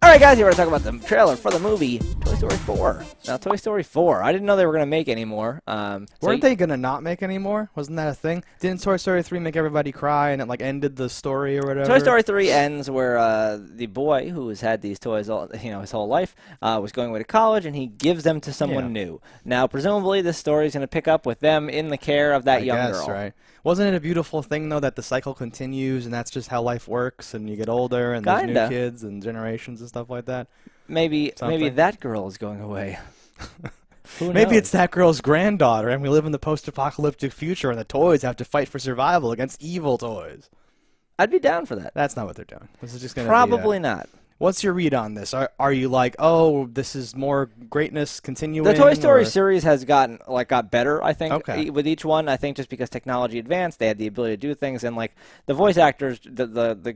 Alright guys, here we're going to talk about the trailer for the movie Toy Story 4. Now, Toy Story 4, I didn't know they were going to make any more. Weren't they going to not make any more? Wasn't that a thing? Didn't Toy Story 3 make everybody cry and it like ended the story or whatever? Toy Story 3 ends where the boy who has had these toys his whole life was going away to college, and he gives them to someone new. Now, presumably, this story is going to pick up with them in the care of that young girl. Right. Wasn't it a beautiful thing, though, that the cycle continues, and that's just how life works, and you get older, and there's new kids and generations and stuff like that? Maybe that girl is going away. Maybe it's that girl's granddaughter, and we live in the post-apocalyptic future, and the toys have to fight for survival against evil toys. I'd be down for that. That's not what they're doing. This is just going to Probably not. What's your read on this? Are you like, oh, this is more greatness continuing? The Toy Story series has got better, I think, okay. with each one. I think just because technology advanced, they had the ability to do things, and like the voice actors, the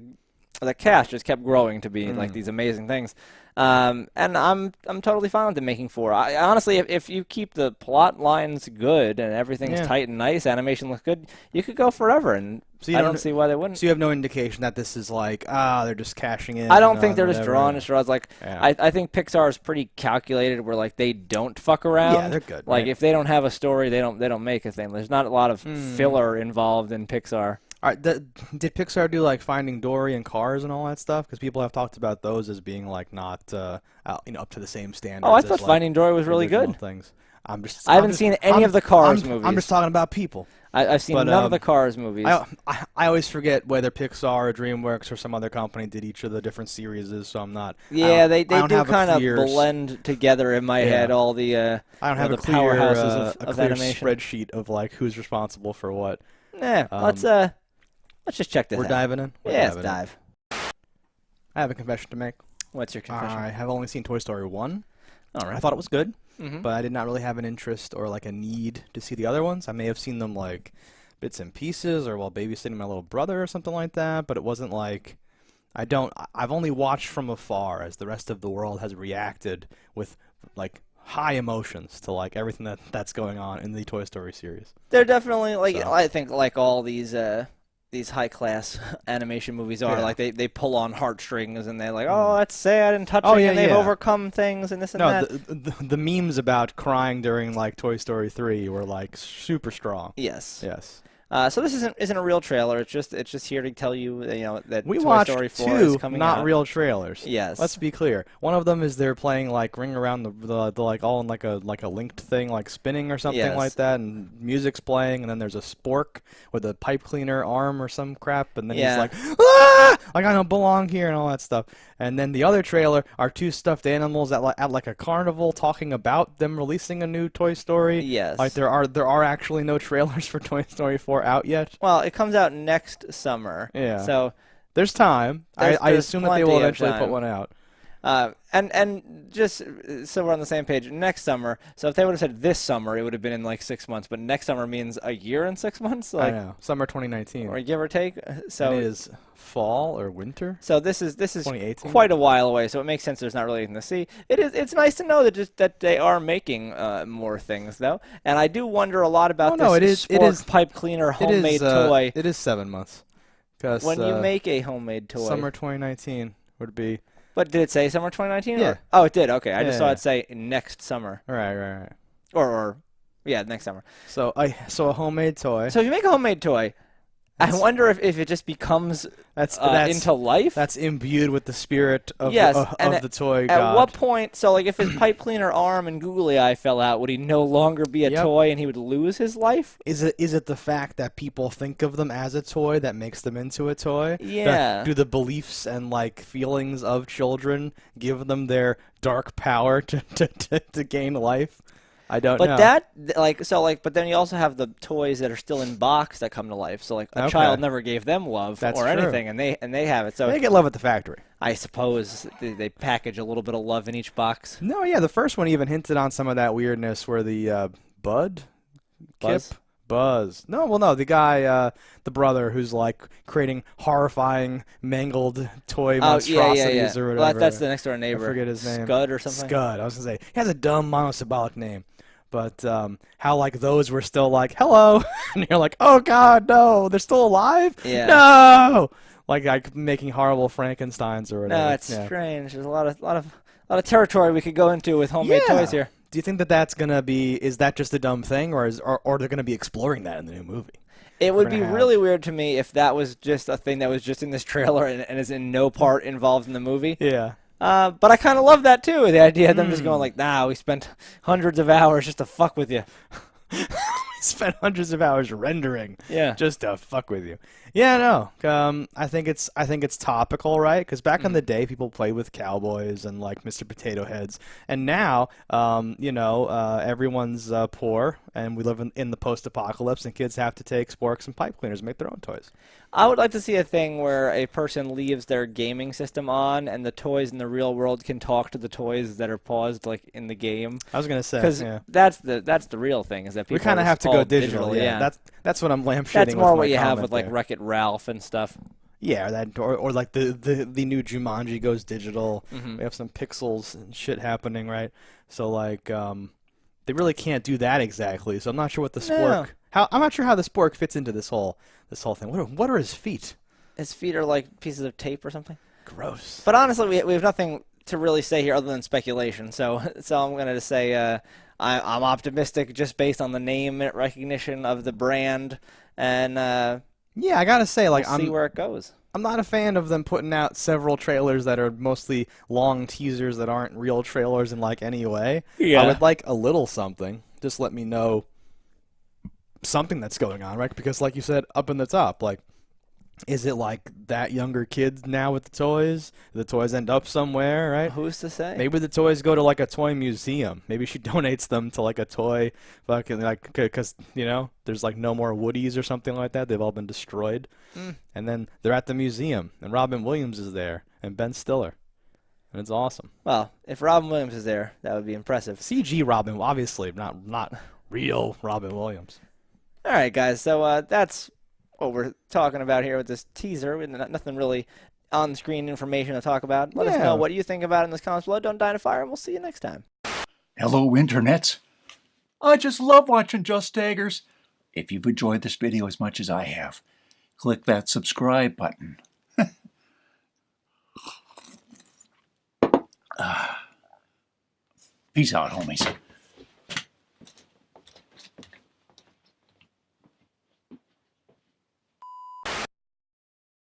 cast just kept growing to be like these amazing things. And I'm totally fine with them making 4. Honestly, if you keep the plot lines good and everything's tight and nice, animation looks good, you could go forever, and I don't see why they wouldn't. So you have no indication that this is like, they're just cashing in? I don't think they're just drawing straws. Like, yeah. I think Pixar is pretty calculated where like they don't fuck around. Yeah, they're good. Like right? if they don't have a story, they don't make a thing. There's not a lot of filler involved in Pixar. All right, did Pixar do like Finding Dory and Cars and all that stuff? Because people have talked about those as being like not up to the same standards. Oh, I thought Finding Dory was really good. Things. I haven't seen any of the Cars movies. I'm just talking about people. I've seen none of the Cars movies. I always forget whether Pixar or DreamWorks or some other company did each of the different series, so I'm not. Yeah, they do kind of blend together in my head all the I don't have the a clear, powerhouses of clear animation spreadsheet of like who's responsible for what. Yeah, let's just check this out. We're diving in? Let's dive. I have a confession to make. What's your confession? I have only seen Toy Story 1. All right. I thought it was good, but I did not really have an interest or like a need to see the other ones. I may have seen them like bits and pieces or while babysitting my little brother or something like that, but it wasn't like I've only watched from afar as the rest of the world has reacted with like high emotions to like everything that's going on in the Toy Story series. They're definitely like I think like all these high class animation movies are like they pull on heartstrings and they're like, oh, that's sad and touching, and they've overcome things and this and that. The memes about crying during like Toy Story 3 were like super strong. Yes. Yes. So this isn't a real trailer. It's just here to tell you that we Toy Story 4 is coming out. Not real trailers. Yes. Let's be clear. One of them is they're playing like Ring Around the like all in like a linked thing, like spinning or something like that, and music's playing, and then there's a spork with a pipe cleaner arm or some crap, and then he's like, ah! Like I don't belong here and all that stuff. And then the other trailer are 2 stuffed animals at like a carnival talking about them releasing a new Toy Story. Yes. Like there are actually no trailers for Toy Story 4 out yet. Well, it comes out next summer. Yeah. So there's time. I assume that they will eventually put one out. And just so we're on the same page, next summer. So if they would have said this summer, it would have been in like 6 months. But next summer means a year and 6 months. Like, I know. Summer 2019. Or give or take. So and it is fall or winter. So this is 2018? Quite a while away. So it makes sense. There's not really anything to see. It's nice to know that they are making more things though. And I do wonder a lot about this spork pipe cleaner homemade toy. It is 7 months. When you make a homemade toy. Summer 2019 would be. But did it say summer 2019? Yeah. Oh, it did. Okay, I just saw it say next summer. Right. Or yeah, next summer. So a homemade toy. So if you make a homemade toy, I wonder if it just becomes into life. That's imbued with the spirit of the toy god. At what point? So like, if his pipe cleaner arm and googly eye fell out, would he no longer be a toy and he would lose his life? Is it the fact that people think of them as a toy that makes them into a toy? Yeah. Do the beliefs and like feelings of children give them their dark power to gain life? I don't know. But then you also have the toys that are still in box that come to life. So like a child never gave them love or anything, and they have it. So they get love at the factory. I suppose they package a little bit of love in each box. No, yeah, the first one even hinted on some of that weirdness where the Buzz. No, the guy, the brother who's like creating horrifying, mangled toy monstrosities or whatever. Well, that's the next door neighbor. I forget his name. Scud or something? Scud. I was going to say. He has a dumb monosyllabic name. But how like those were still like, hello. And you're like, oh, God, no. They're still alive? Yeah. No. like making horrible Frankensteins or whatever. No, it's strange. There's a lot of territory we could go into with homemade toys here. Do you think that that's gonna be? Is that just a dumb thing, or they're gonna be exploring that in the new movie? It would be really weird to me if that was just a thing that was just in this trailer and is in no part involved in the movie. Yeah. But I kind of love that too. The idea of them just going like, "Nah, we spent hundreds of hours just to fuck with you." We spent hundreds of hours rendering, yeah, just to fuck with you. Yeah, no. I think it's topical, right? Because back in the day, people played with cowboys and like Mr. Potato Heads, and now, everyone's poor, and we live in the post-apocalypse, and kids have to take sporks and pipe cleaners and make their own toys. I would like to see a thing where a person leaves their gaming system on, and the toys in the real world can talk to the toys that are paused, like in the game. I was gonna say, because that's the real thing, is that people we kind of have to go digital. Yeah, that's what I'm lampshading. That's more with what my you have with there. like Wreck-It Ralph and stuff. Yeah, or like the new Jumanji goes digital. Mm-hmm. We have some pixels and shit happening, right? So like, they really can't do that exactly. So I'm not sure what the spork. I'm not sure how the spork fits into this whole thing. What are his feet? His feet are like pieces of tape or something. Gross. But honestly, we have nothing to really say here other than speculation. So I'm going to say I'm optimistic just based on the name recognition of the brand, and yeah, I gotta say, like, we'll see where it goes. I'm not a fan of them putting out several trailers that are mostly long teasers that aren't real trailers in like any way. Yeah. I would like a little something. Just let me know something that's going on, right? Because like you said, up in the top, like, is it like that younger kid now with the toys? The toys end up somewhere, right? Who's to say? Maybe the toys go to like a toy museum. Maybe she donates them to like a toy fucking like, because there's like no more Woodies or something like that. They've all been destroyed. And then they're at the museum, and Robin Williams is there, and Ben Stiller, and it's awesome. Well, if Robin Williams is there, that would be impressive. CG Robin, obviously, not real Robin Williams. All right, guys. So that's what we're talking about here with this teaser. Nothing really on-screen information to talk about. Let us know what you think about it in the comments below. Don't die in a fire, and we'll see you next time. Hello, internets. I just love watching JustDaggers. If you've enjoyed this video as much as I have, click that subscribe button. Peace out, homies.